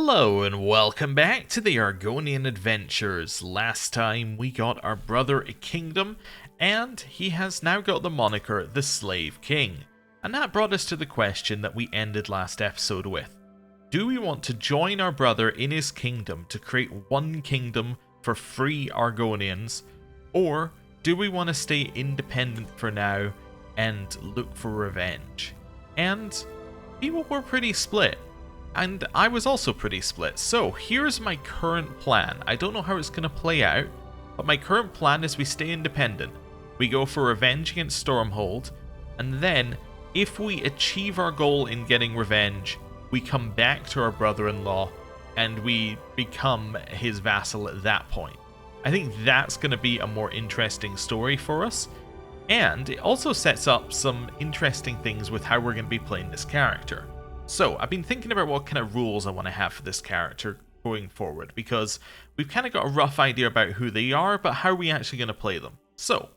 Hello and welcome back to the Argonian adventures. Last time we got our brother a kingdom, and he has now got the moniker the Slave King. And that brought us to the question that we ended last episode with. Do we want to join our brother in his kingdom to create one kingdom for free Argonians, or do we want to stay independent for now and look for revenge? And people were pretty split. And I was also pretty split. So here's my current plan. I don't know how it's going to play out, but my current plan is we stay independent. We go for revenge against Stormhold, and then if we achieve our goal in getting revenge, we come back to our brother-in-law and we become his vassal at that point. I think that's going to be a more interesting story for us, and it also sets up some interesting things with how we're going to be playing this character. So, I've been thinking about what kind of rules I want to have for this character going forward, because we've kind of got a rough idea about who they are, but how are we actually going to play them? So,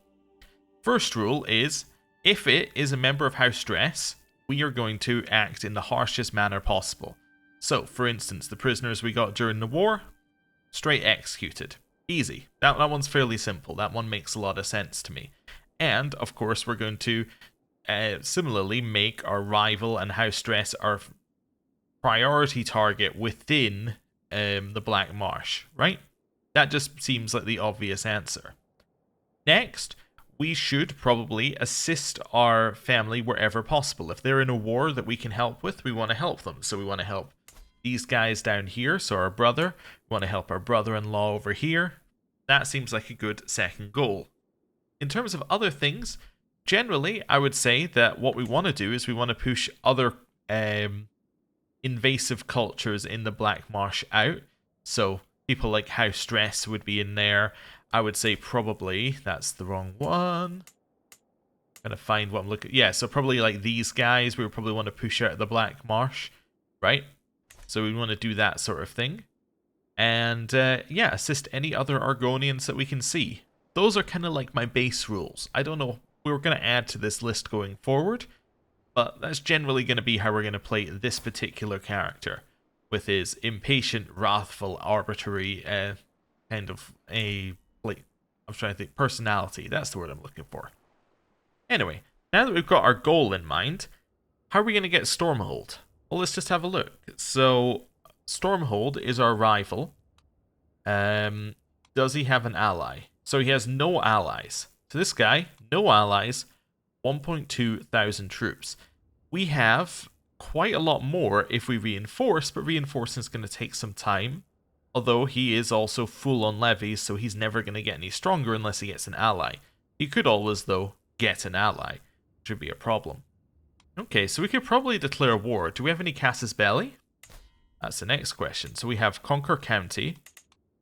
first rule is, if it is a member of House Dress, we are going to act in the harshest manner possible. So, for instance, the prisoners we got during the war, straight executed. Easy. That one's fairly simple. That one makes a lot of sense to me. And, of course, we're going to similarly make our rival and House Dress our priority target within the Black Marsh, right? That just seems like the obvious answer. Next, we should probably assist our family wherever possible. If they're in a war that we can help with, we want to help them. So we want to help these guys down here, so our brother. We want to help our brother-in-law over here. That seems like a good second goal. In terms of other things, generally, I would say that what we want to do is we want to push other invasive cultures in the Black Marsh out. So people like House Dress would be in there. I would say probably, that's the wrong one. I'm going to find what I'm looking at. Yeah, so probably like these guys we would probably want to push out of the Black Marsh, right? So we want to do that sort of thing. And yeah, assist any other Argonians that we can see. Those are kind of like my base rules. I don't know. We're going to add to this list going forward, but that's generally going to be how we're going to play this particular character, with his impatient, wrathful, arbitrary kind of I'm trying to think, personality. That's the word I'm looking for. Anyway, now that we've got our goal in mind, how are we going to get Stormhold? Well, let's just have a look. So, Stormhold is our rival. Does he have an ally? So he has no allies. So this guy, no allies, 1.2 thousand troops. We have quite a lot more if we reinforce, but reinforcing is going to take some time. Although he is also full on levies, so he's never going to get any stronger unless he gets an ally. He could always, though, get an ally, which would be a problem. Okay, so we could probably declare war. Do we have any Casus Belli? That's the next question. So we have Conquer County.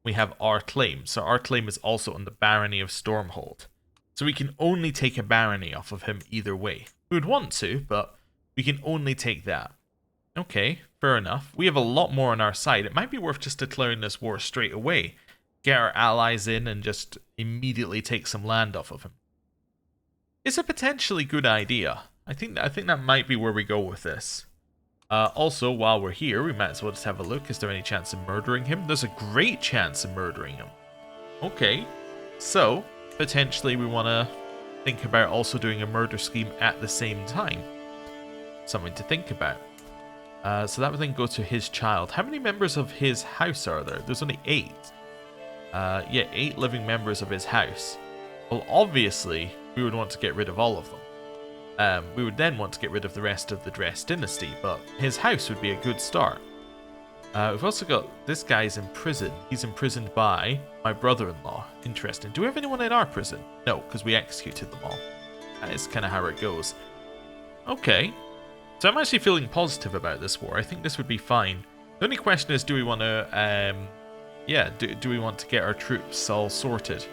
We have our claim. So our claim is also on the barony of Stormhold. So we can only take a barony off of him either way. We would want to, but we can only take that. Okay, fair enough. We have a lot more on our side. It might be worth just declaring this war straight away. Get our allies in and just immediately take some land off of him. It's a potentially good idea. I think that might be where we go with this. Also, while we're here, we might as well just have a look. Is there any chance of murdering him? There's a great chance of murdering him. Okay, so potentially we want to think about also doing a murder scheme at the same time. Something to think about. So that would then go to his child. How many members of his house are there? There's only 8. Yeah, 8 living members of his house. Well, obviously, we would want to get rid of all of them. We would then want to get rid of the rest of the Dress dynasty, but his house would be a good start. We've also got this guy's in prison. He's imprisoned by my brother-in-law. Interesting. Do we have anyone in our prison? No, because we executed them all. That is kind of how it goes. Okay. So I'm actually feeling positive about this war. I think this would be fine. The only question is, do we want to, do we want to get our troops all sorted?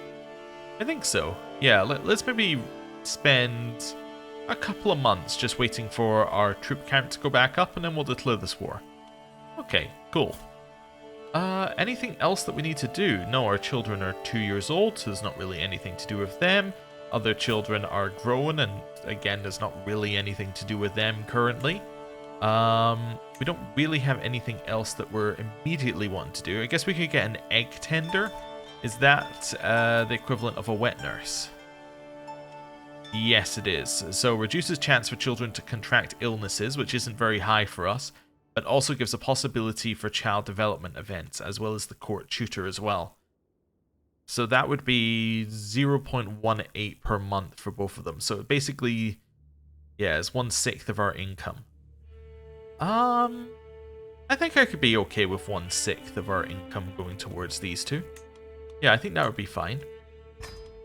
I think so. Yeah, let's maybe spend a couple of months just waiting for our troop count to go back up, and then we'll declare this war. Okay, cool. Anything else that we need to do? No, our children are 2 years old, so there's not really anything to do with them. Other children are grown, and again, there's not really anything to do with them currently. We don't really have anything else that we're immediately wanting to do. I guess we could get an egg tender. Is that the equivalent of a wet nurse? Yes, it is. So reduces chance for children to contract illnesses, which isn't very high for us, but also gives a possibility for child development events, as well as the court tutor as well. So that would be 0.18 per month for both of them. So basically, yeah, it's 1/6 of our income. I think I could be okay with 1/6 of our income going towards these two. Yeah, I think that would be fine.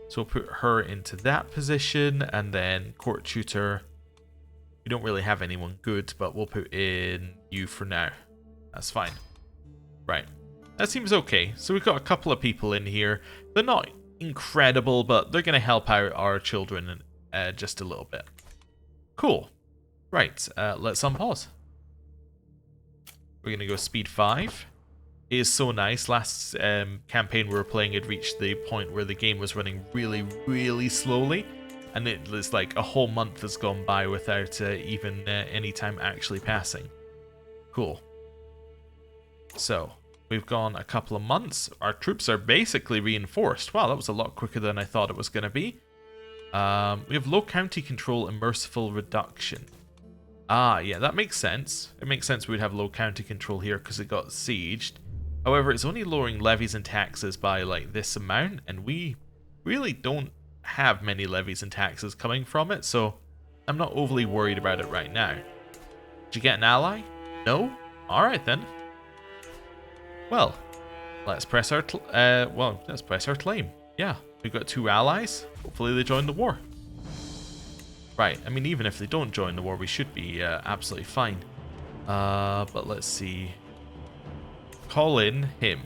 So we'll put her into that position, and then court tutor. We don't really have anyone good, but we'll put in you for now. That's fine. Right. That seems okay. So we've got a couple of people in here. They're not incredible, but they're going to help out our children just a little bit. Cool. Right. Let's unpause. We're going to go speed 5. It is so nice. Last campaign we were playing had reached the point where the game was running really, really slowly. And it was like a whole month has gone by without even any time actually passing. Cool. So, we've gone a couple of months. Our troops are basically reinforced. Wow, that was a lot quicker than I thought it was going to be. We have low county control and merciful reduction. Ah, yeah, that makes sense. It makes sense we'd have low county control here because it got sieged. However, it's only lowering levies and taxes by like this amount, and we really don't have many levies and taxes coming from it, so I'm not overly worried about it right now. Did you get an ally? No? Alright then. Well, let's press our let's press our claim. Yeah, we've got 2 allies. Hopefully they join the war. Right, I mean, even if they don't join the war, we should be absolutely fine. But let's see. Call in him.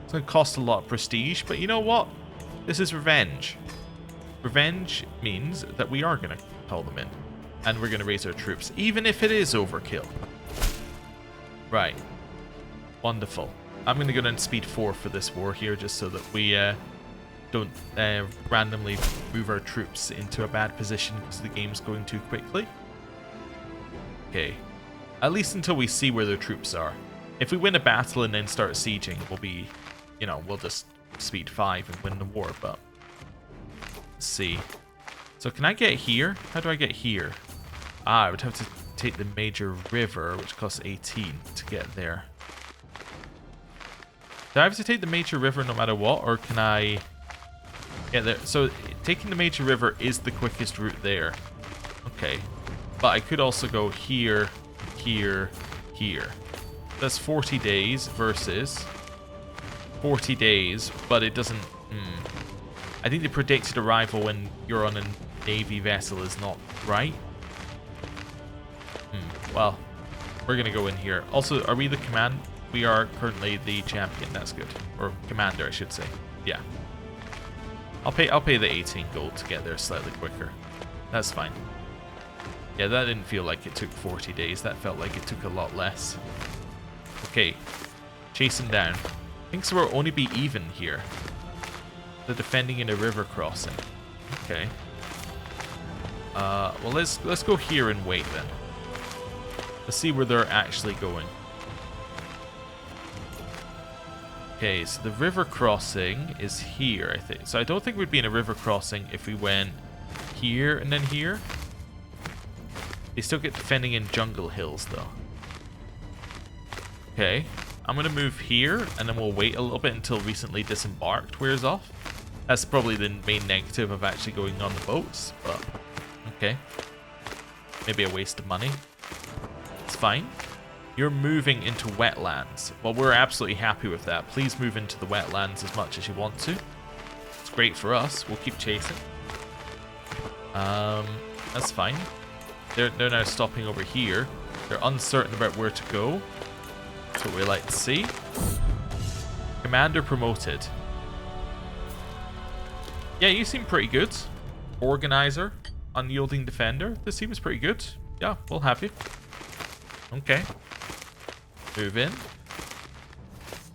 It's going to cost a lot of prestige, but you know what? This is revenge. Revenge means that we are going to call them in. And we're going to raise our troops, even if it is overkill. Right. Wonderful. I'm going to go down to speed 4 for this war here, just so that we don't randomly move our troops into a bad position because the game's going too quickly. Okay. At least until we see where their troops are. If we win a battle and then start sieging, we'll be, you know, we'll just speed 5 and win the war, but let's see. So can I get here? How do I get here? Ah, I would have to take the major river, which costs 18 to get there. Do I have to take the major river no matter what, or can I get there? So taking the major river is the quickest route there. Okay. But I could also go here, here, here. That's 40 days versus 40 days, but it doesn't... I think the predicted arrival when you're on a navy vessel is not right. Well, we're going to go in here. Also, are we the command? We are currently the champion. That's good. Or commander, I should say. Yeah. I'll pay the 18 gold to get there slightly quicker. That's fine. Yeah, that didn't feel like it took 40 days. That felt like it took a lot less. Okay. Chase him down. I think so we'll only be even here. They're defending in a river crossing. Okay. Well, let's go here and wait then. Let's see where they're actually going. Okay, so the river crossing is here, I think. So I don't think we'd be in a river crossing if we went here and then here. They still get defending in jungle hills, though. Okay, I'm going to move here, and then we'll wait a little bit until recently disembarked wears off. That's probably the main negative of actually going on the boats, but okay. Maybe a waste of money. It's fine. You're moving into wetlands. Well, we're absolutely happy with that. Please move into the wetlands as much as you want to. It's great for us. We'll keep chasing. That's fine. They're now stopping over here. They're uncertain about where to go. That's what we like to see. Commander promoted. Yeah, you seem pretty good. Organizer, unyielding defender. This seems pretty good. Yeah, we'll have you. Okay. Move in.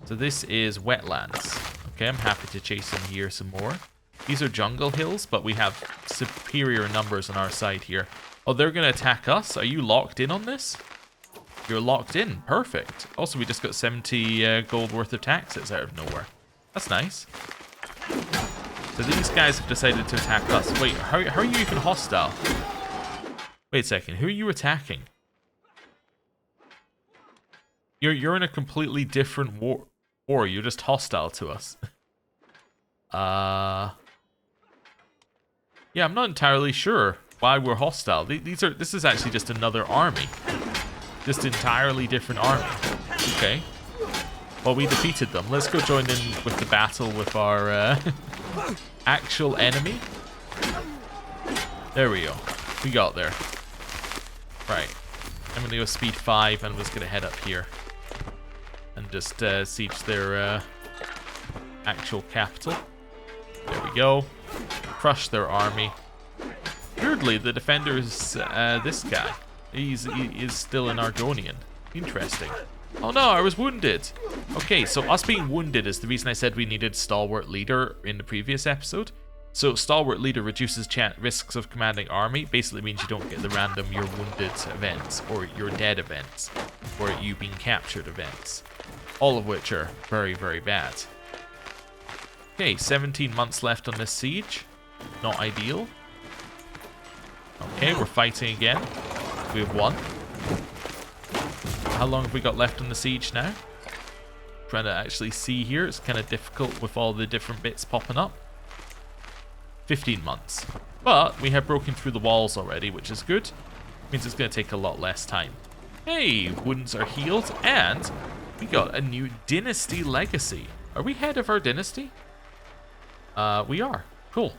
So this is wetlands. Okay, I'm happy to chase in here some more. These are jungle hills, but we have superior numbers on our side here. Oh, they're going to attack us? Are you locked in on this? You're locked in. Perfect. Also, we just got 70 gold worth of taxes out of nowhere. That's nice. So these guys have decided to attack us. Wait, how are you even hostile? Wait a second. Who are you attacking? You're in a completely different war. You're just hostile to us. Yeah, I'm not entirely sure why we're hostile. This is actually just another army. Just entirely different army. Okay. Well, we defeated them. Let's go join in with the battle with our actual enemy. There we go. We got there. Right. I'm gonna go speed 5 and I'm just gonna head up here and just siege their actual capital. There we go. Crush their army. Weirdly, the defender is this guy. He is still an Argonian. Interesting. Oh no, I was wounded. Okay, so us being wounded is the reason I said we needed Stalwart Leader in the previous episode. So Stalwart Leader reduces risks of commanding army. Basically means you don't get the random you're wounded events, or you're dead events, or you being captured events. All of which are very, very bad. Okay, 17 months left on this siege. Not ideal. Okay, we're fighting again. We have won. How long have we got left on the siege now? Trying to actually see here. It's kind of difficult with all the different bits popping up. 15 months. But we have broken through the walls already, which is good. Means it's going to take a lot less time. Hey, wounds are healed, and we got a new Dynasty legacy. Are we head of our dynasty? We are. Cool.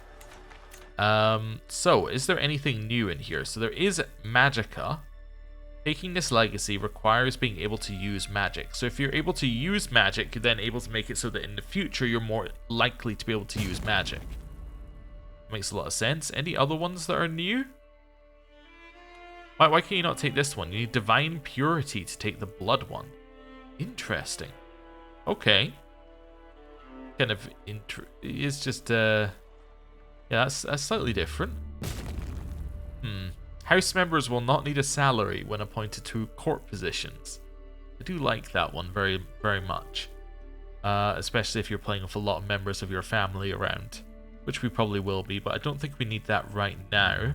So, is there anything new in here? So there is Magicka. Taking this legacy requires being able to use magic. So if you're able to use magic, you're then able to make it so that in the future you're more likely to be able to use magic. Makes a lot of sense. Any other ones that are new? Why can you not take this one? You need Divine Purity to take the blood one. Interesting. Okay. Kind of it's just yeah, that's slightly different. House members will not need a salary when appointed to court positions. I do like that one very, very much. Especially if you're playing with a lot of members of your family around, which we probably will be, but I don't think we need that right now.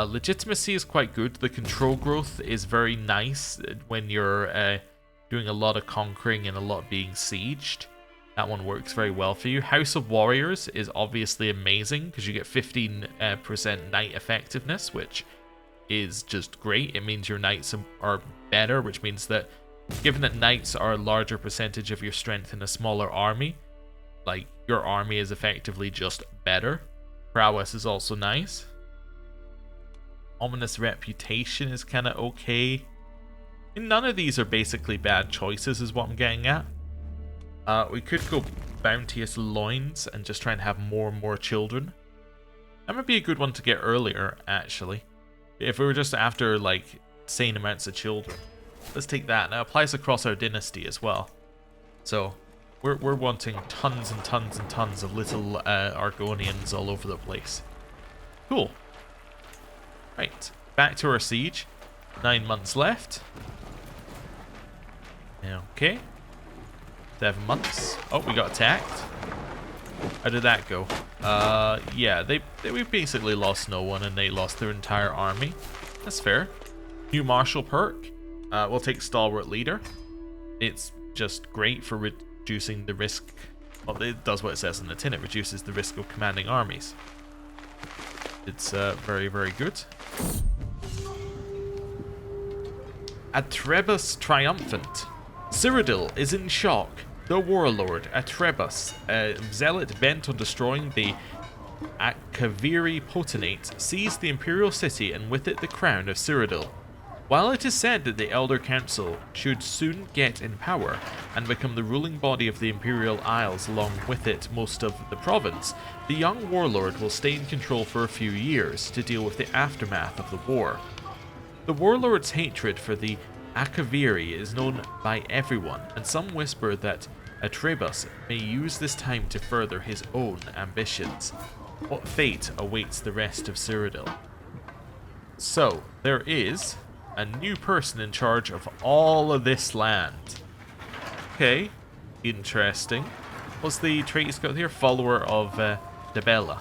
Legitimacy is quite good. The control growth is very nice when you're doing a lot of conquering and a lot of being sieged. That one works very well for you. House of Warriors is obviously amazing because you get 15% knight effectiveness, which is just great. It means your knights are better, which means that given that knights are a larger percentage of your strength in a smaller army, like your army is effectively just better. Prowess is also nice. Ominous Reputation is kind of okay. And none of these are basically bad choices is what I'm getting at. We could go Bounteous Loins and just try and have more and more children. That might be a good one to get earlier, actually. If we were just after, like, insane amounts of children. Let's take that. Now, it applies across our dynasty as well. So, we're wanting tons and tons and tons of little Argonians all over the place. Cool. Right. Back to our siege. 9 months left. Okay. 7 months. Oh, we got attacked. How did that go? Yeah, we basically lost no one and they lost their entire army. That's fair. New martial perk. We'll take Stalwart Leader. It's just great for reducing the risk. Well, it does what it says in the tin. It reduces the risk of commanding armies. It's very, very good. Atrebus Triumphant. Cyrodiil is in shock. The warlord, Atrebus, a zealot bent on destroying the Akaviri Potenate, seized the Imperial city and with it the crown of Cyrodiil. While it is said that the Elder Council should soon get in power and become the ruling body of the Imperial Isles, along with it most of the province, the young warlord will stay in control for a few years to deal with the aftermath of the war. The warlord's hatred for the Akaviri is known by everyone, and some whisper that Atrebus may use this time to further his own ambitions. What fate awaits the rest of Cyrodiil? So, there is a new person in charge of all of this land. Okay, interesting. What's the trait he's got here? Follower of Debella.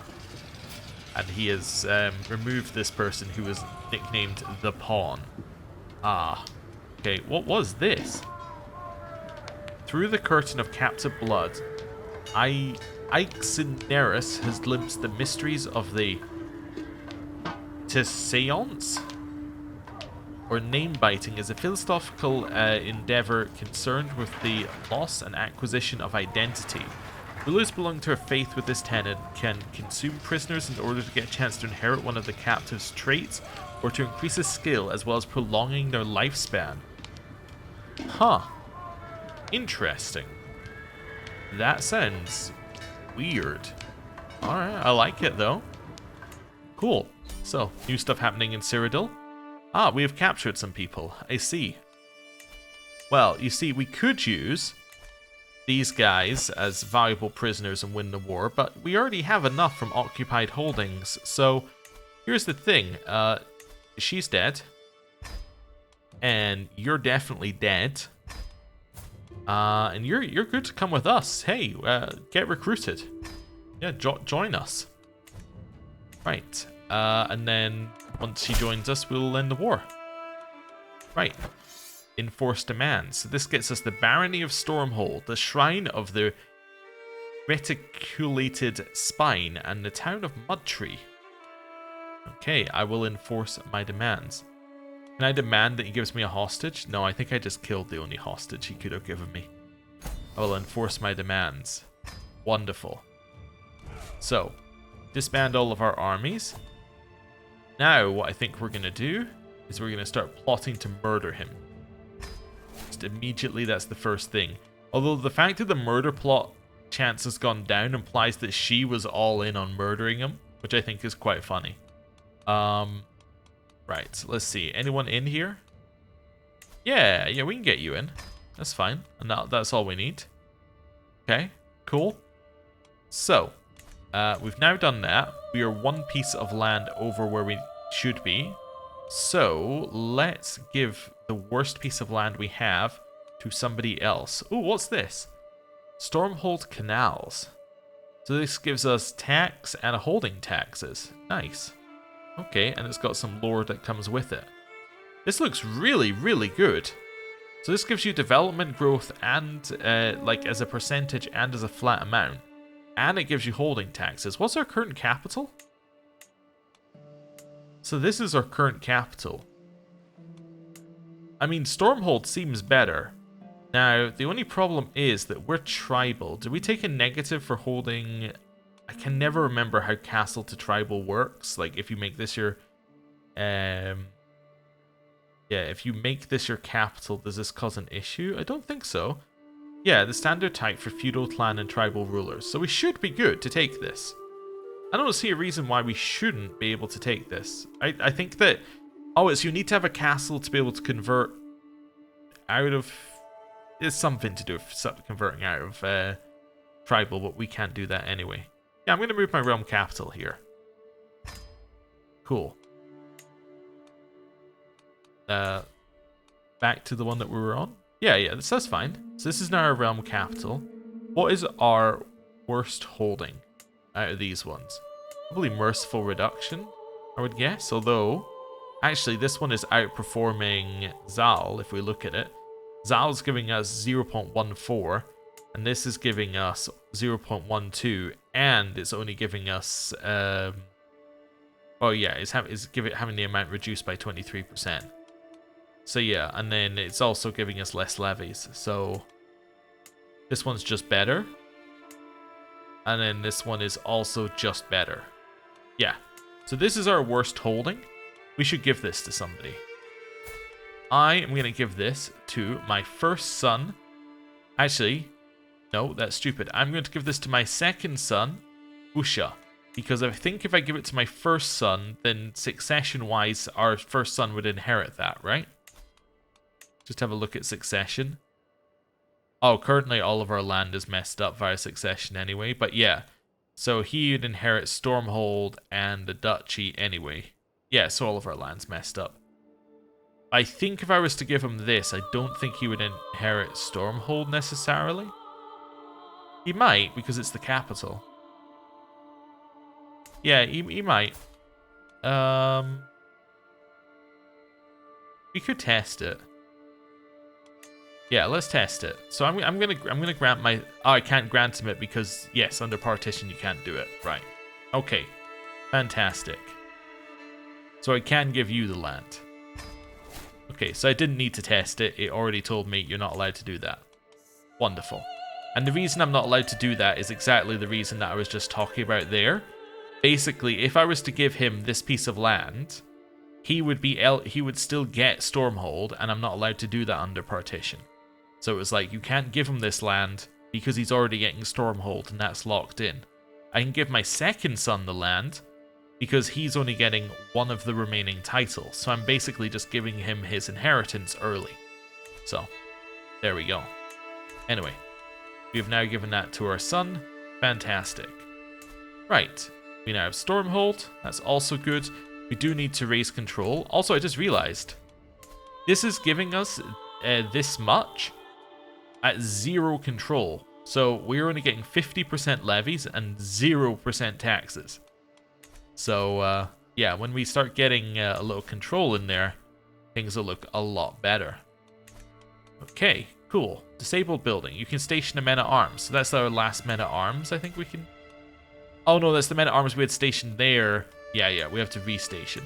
And he has removed this person who was nicknamed the Pawn. Ah. Okay, what was this? Through the curtain of captive blood, Ixeneris has glimpsed the mysteries of the Seance? Or name-biting is a philosophical endeavor concerned with the loss and acquisition of identity. Rulers belonging to a faith with this tenet can consume prisoners in order to get a chance to inherit one of the captive's traits or to increase his skill as well as prolonging their lifespan. Huh. Interesting. That sounds weird. Alright, I like it though. Cool. So, new stuff happening in Cyrodiil. Ah, we have captured some people. I see. Well, you see, we could use these guys as valuable prisoners and win the war, but we already have enough from occupied holdings. So, here's the thing. She's dead. And you're definitely dead. And you're good to come with us. Hey, get recruited. Yeah, join us. Right. And then once she joins us, we'll end the war. Right. Enforced demands. So this gets us the Barony of Stormhold, the Shrine of the Reticulated Spine, and the Town of Mudtree. Okay, I will enforce my demands. Can I demand that he gives me a hostage? No, I think I just killed the only hostage he could have given me. I will enforce my demands. Wonderful. So, disband all of our armies. Now, what I think we're going to do is we're going to start plotting to murder him. Just immediately, that's the first thing. Although the fact that the murder plot chance has gone down implies that she was all in on murdering him, which I think is quite funny. Right, let's see. Anyone in here? Yeah, we can get you in. That's fine. And that's all we need. Okay, cool. So, we've now done that. We are one piece of land over where we should be. So, let's give the worst piece of land we have to somebody else. Ooh, what's this? Stormhold Canals. So this gives us tax and a holding taxes. Nice. Okay, and it's got some lore that comes with it. This looks really, really good. So this gives you development growth and like as a percentage and as a flat amount. And it gives you holding taxes. What's our current capital? So this is our current capital. I mean, Stormhold seems better. Now, the only problem is that we're tribal. Do we take a negative for holding... I can never remember how castle to tribal works. Like, if you make this your... yeah, if you make this your capital, does this cause an issue? I don't think so. Yeah, the standard type for feudal, clan, and tribal rulers. So we should be good to take this. I don't see a reason why we shouldn't be able to take this. I think that... Oh, it's you need to have a castle to be able to convert out of... It's something to do with converting out of tribal, but we can't do that anyway. Yeah, I'm going to move my realm capital here. Cool. Back to the one that we were on. Yeah, that's fine. So this is now our realm capital. What is our worst holding out of these ones? Probably Merciful Reduction, I would guess. Although, actually, this one is outperforming Zal, if we look at it. Zal's giving us 0.14, and this is giving us 0.12, and it's only giving us... oh yeah, it's having the amount reduced by 23%. So yeah, and then it's also giving us less levies. So this one's just better. And then this one is also just better. Yeah. So this is our worst holding. We should give this to somebody. I am going to give this to my first son. Actually, no, that's stupid. I'm going to give this to my second son, Usha. Because I think if I give it to my first son, then succession-wise, our first son would inherit that, right? Just have a look at succession. Oh, currently all of our land is messed up via succession anyway. But yeah, so he would inherit Stormhold and the duchy anyway. Yeah, so all of our land's messed up. I think if I was to give him this, I don't think he would inherit Stormhold necessarily. He might, because it's the capital. Yeah, he might. We could test it. Yeah, let's test it. So I'm gonna grant my. Oh, I can't grant him it because yes, under partition you can't do it. Right. Okay. Fantastic. So I can give you the land. Okay, so I didn't need to test it. It already told me you're not allowed to do that. Wonderful. And the reason I'm not allowed to do that is exactly the reason that I was just talking about there. Basically, if I was to give him this piece of land, he would still get Stormhold, and I'm not allowed to do that under partition. So it was like, you can't give him this land because he's already getting Stormhold, and that's locked in. I can give my second son the land because he's only getting one of the remaining titles. So I'm basically just giving him his inheritance early. So, there we go. Anyway, we have now given that to our son. Fantastic. Right, we now have Stormhold. That's also good. We do need to raise control. Also, I just realized this is giving us this much at 0 control. So we're only getting 50% levies and 0% taxes. So yeah, when we start getting a little control in there, things will look a lot better. Okay, cool. Disabled building. You can station a men-at-arms. So that's our last men-at-arms. I think we can... Oh no, that's the men-at-arms we had stationed there. Yeah, we have to restation.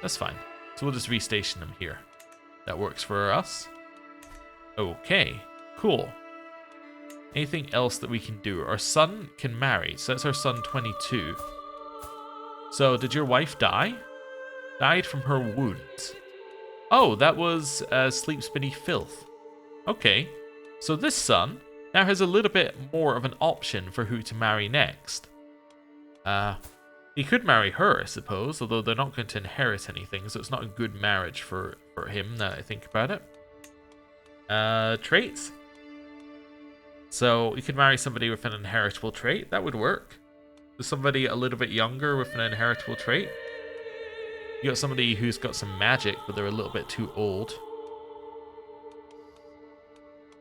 That's fine. So we'll just restation them here. That works for us. Okay, cool. Anything else that we can do? Our son can marry. So that's our son 22. So did your wife die? Died from her wounds. Oh, that was sleeps beneath filth. Okay, so this son now has a little bit more of an option for who to marry next. He could marry her, I suppose, although they're not going to inherit anything, so it's not a good marriage for him, now that I think about it. Traits. So you could marry somebody with an inheritable trait. That would work. So somebody a little bit younger with an inheritable trait. You got somebody who's got some magic, but they're a little bit too old.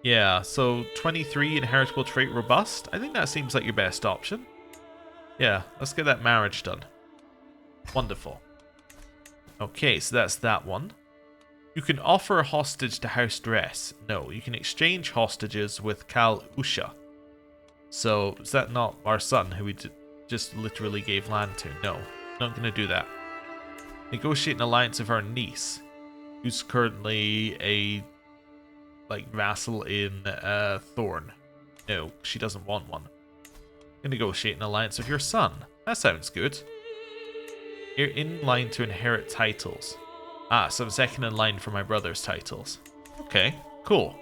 Yeah, so 23 inheritable trait robust. I think that seems like your best option. Yeah, let's get that marriage done. Wonderful. Okay, so that's that one. You can offer a hostage to House Dress. No, you can exchange hostages with Kal Usha. So, is that not our son who we just literally gave land to? No, not going to do that. Negotiate an alliance with our niece, who's currently a vassal in Thorn. No, she doesn't want one. Negotiate an alliance with your son. That sounds good. You're in line to inherit titles. Ah, so I'm second in line for my brother's titles. Okay, cool.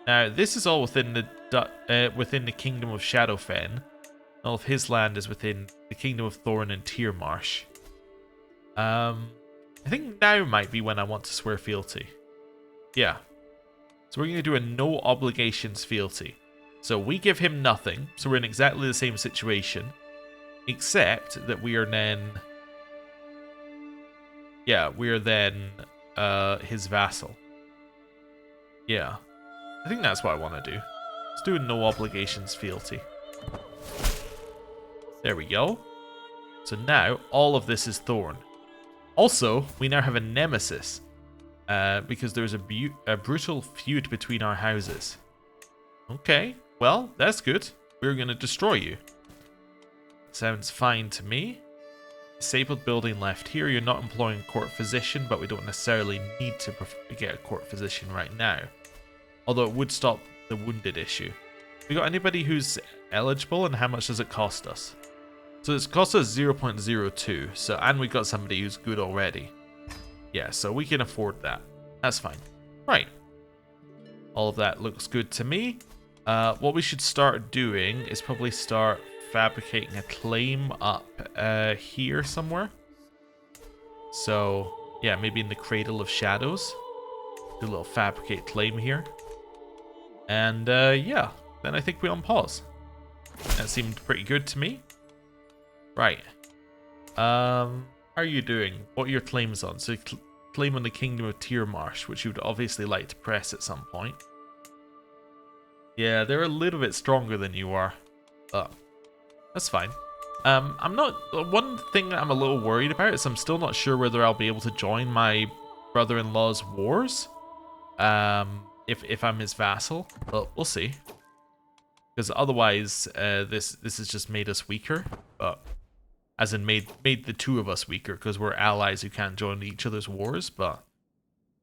Now this is all within the kingdom of Shadowfen. All of his land is within the kingdom of Thorn and Tyrmarsh. I think now might be when I want to swear fealty. Yeah. So we're going to do a no obligations fealty. So we give him nothing, so we're in exactly the same situation, except that we are then... Yeah, we're then his vassal. Yeah, I think that's what I want to do. Let's do a no obligations fealty. There we go. So now, all of this is Thorn. Also, we now have a nemesis, because there's a brutal feud between our houses. Okay. Well, that's good. We're going to destroy you. Sounds fine to me. Disabled building left here. You're not employing court physician, but we don't necessarily need to get a court physician right now. Although it would stop the wounded issue. We got anybody who's eligible, and how much does it cost us? So it's cost us 0.02. So, and we got somebody who's good already. Yeah, so we can afford that. That's fine. Right. All of that looks good to me. What we should start doing is probably start fabricating a claim up here somewhere. So, yeah, maybe in the Cradle of Shadows. Do a little fabricate claim here. And, yeah, then I think we unpause. That seemed pretty good to me. Right. How are you doing? What are your claims on? So, claim on the kingdom of Marsh, which you would obviously like to press at some point. Yeah, they're a little bit stronger than you are, but that's fine. I'm not. One thing that I'm a little worried about is I'm still not sure whether I'll be able to join my brother-in-law's wars. If I'm his vassal, but we'll see. Because otherwise, this has just made us weaker. But as in made the two of us weaker because we're allies who can't join each other's wars. But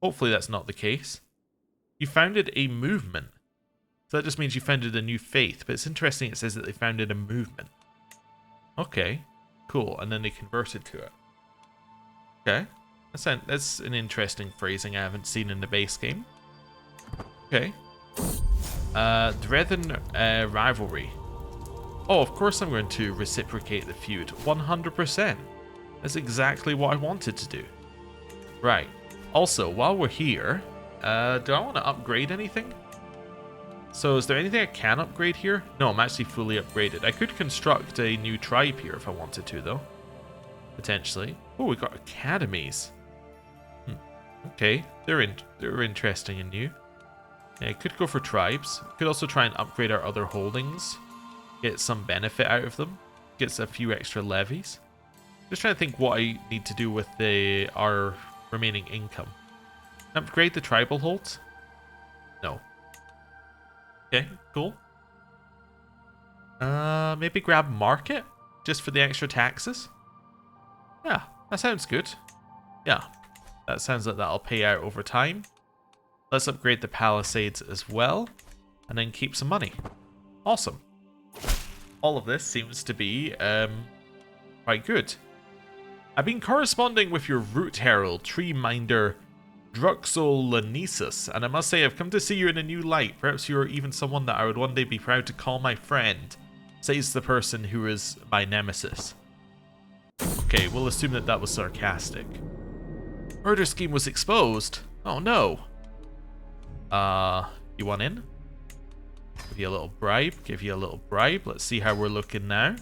hopefully that's not the case. You founded a movement, so that just means you founded a new faith. But it's interesting. It says that they founded a movement. Okay, cool. And then they converted to it. Okay, that's an interesting phrasing I haven't seen in the base game. Okay. Drethen rivalry. Oh, of course I'm going to reciprocate the feud. 100%. That's exactly what I wanted to do. Right. Also, while we're here, do I want to upgrade anything? So is there anything I can upgrade here? No, I'm actually fully upgraded. I could construct a new tribe here if I wanted to, though. Potentially. Oh, we got academies. Okay, they're interesting and new. Yeah, I could go for tribes. Could also try and upgrade our other holdings. Get some benefit out of them. Gets a few extra levies. Just trying to think what I need to do with our remaining income. Upgrade the tribal holds? No. Okay, cool. Maybe grab market? Just for the extra taxes? Yeah, that sounds good. Yeah, that sounds like that'll pay out over time. Let's upgrade the palisades as well, and then keep some money. Awesome. All of this seems to be quite good. I've been corresponding with your root herald, tree minder, Druxolanesus, and I must say I've come to see you in a new light. Perhaps you're even someone that I would one day be proud to call my friend, says the person who is my nemesis. Okay, we'll assume that that was sarcastic. Murder scheme was exposed. Oh no. You want in? Give you a little bribe. Give you a little bribe. Let's see how we're looking now.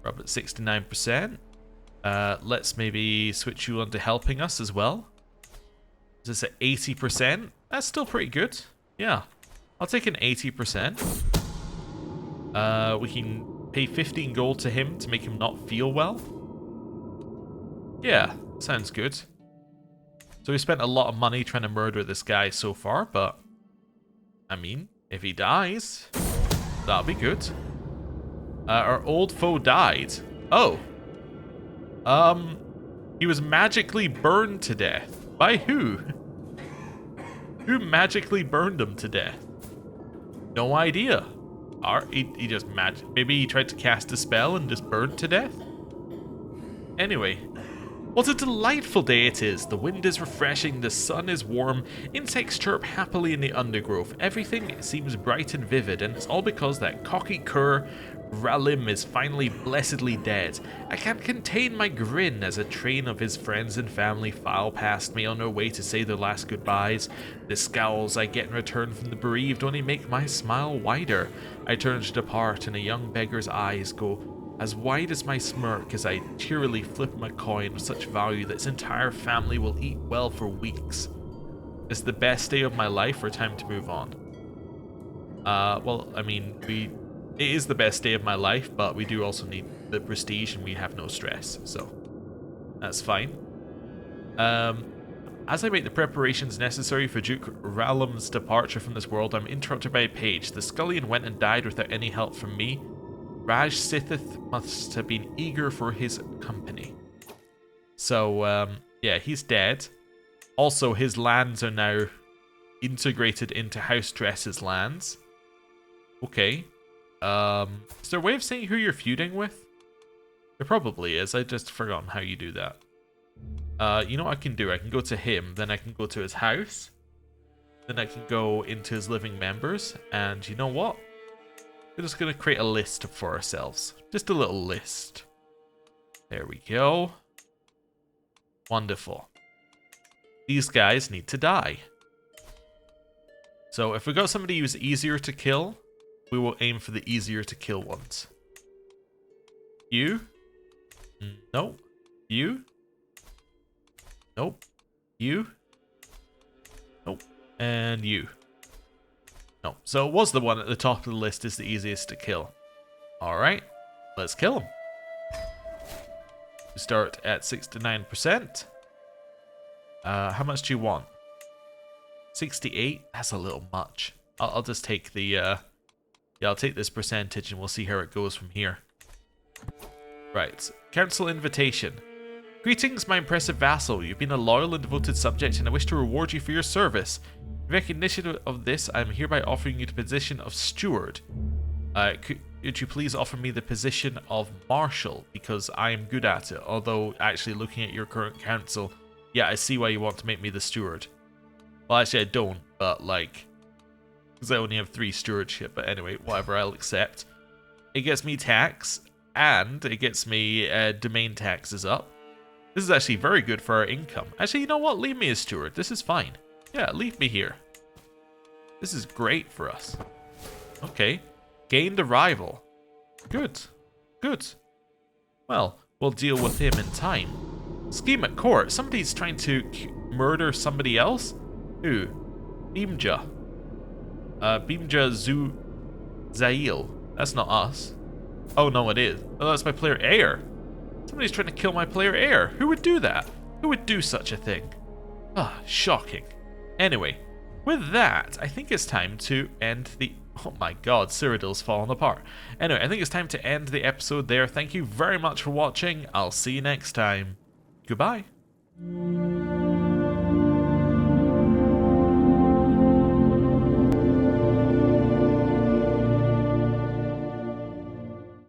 We're up at 69%. Let's maybe switch you on to helping us as well. Is this at 80%? That's still pretty good. Yeah. I'll take an 80%. We can pay 15 gold to him to make him not feel well. Yeah, sounds good. So we spent a lot of money trying to murder this guy so far, but I mean, if he dies, that'll be good. Our old foe died. Oh. He was magically burned to death. By who? Who magically burned him to death? No idea. He just maybe he tried to cast a spell and just burned to death? Anyway. What a delightful day it is. The wind is refreshing, the sun is warm, insects chirp happily in the undergrowth. Everything seems bright and vivid, and it's all because that cocky cur Ralim is finally blessedly dead. I can't contain my grin as a train of his friends and family file past me on their way to say their last goodbyes. The scowls I get in return from the bereaved only make my smile wider. I turn to depart, and a young beggar's eyes go as wide as my smirk as I cheerily flip my coin of such value that its entire family will eat well for weeks. Is the best day of my life or time to move on? Well, I mean, it is the best day of my life, but we do also need the prestige and we have no stress, so that's fine. As I make the preparations necessary for Duke Ralim's departure from this world, I'm interrupted by a page. The scullion went and died without any help from me. Raj Sithith must have been eager for his company. So, yeah, he's dead. Also, his lands are now integrated into House Dress's lands. Okay. Is there a way of saying who you're feuding with? There probably is. I just forgotten how you do that. You know what I can do? I can go to him, then I can go to his house. Then I can go into his living members. And you know what? We're just going to create a list for ourselves. Just a little list. There we go. Wonderful. These guys need to die. So if we got somebody who's easier to kill, we will aim for the easier to kill ones. You? No. You? Nope. You. Nope. And you. No. So it was the one at the top of the list is the easiest to kill. Alright. Let's kill him. We start at 69%. How much do you want? 68? That's a little much. I'll just take the... yeah, I'll take this percentage and we'll see how it goes from here. Right. Council invitation. Greetings, my impressive vassal. You've been a loyal and devoted subject, and I wish to reward you for your service. In recognition of this, I am hereby offering you the position of steward. Could you please offer me the position of marshal, because I am good at it, although actually looking at your current council, yeah, I see why you want to make me the steward. Well, actually I don't, but like, because I only have 3 stewardship, but anyway, whatever, I'll accept. It gets me tax, and it gets me domain taxes up. This is actually very good for our income. Actually, you know what? Leave me as steward. This is fine. Yeah, leave me here. This is great for us. Okay. Gained a rival. Good. Good. Well, we'll deal with him in time. Scheme at court. Somebody's trying to murder somebody else? Who? Beamja. Beamja Zail. That's not us. Oh, no, it is. Oh, that's my player heir. Somebody's trying to kill my player heir. Who would do that? Who would do such a thing? Ah, shocking. Anyway, with that, I think it's time to end the... Oh my god, Cyrodiil's fallen apart. Anyway, I think it's time to end the episode there. Thank you very much for watching. I'll see you next time. Goodbye.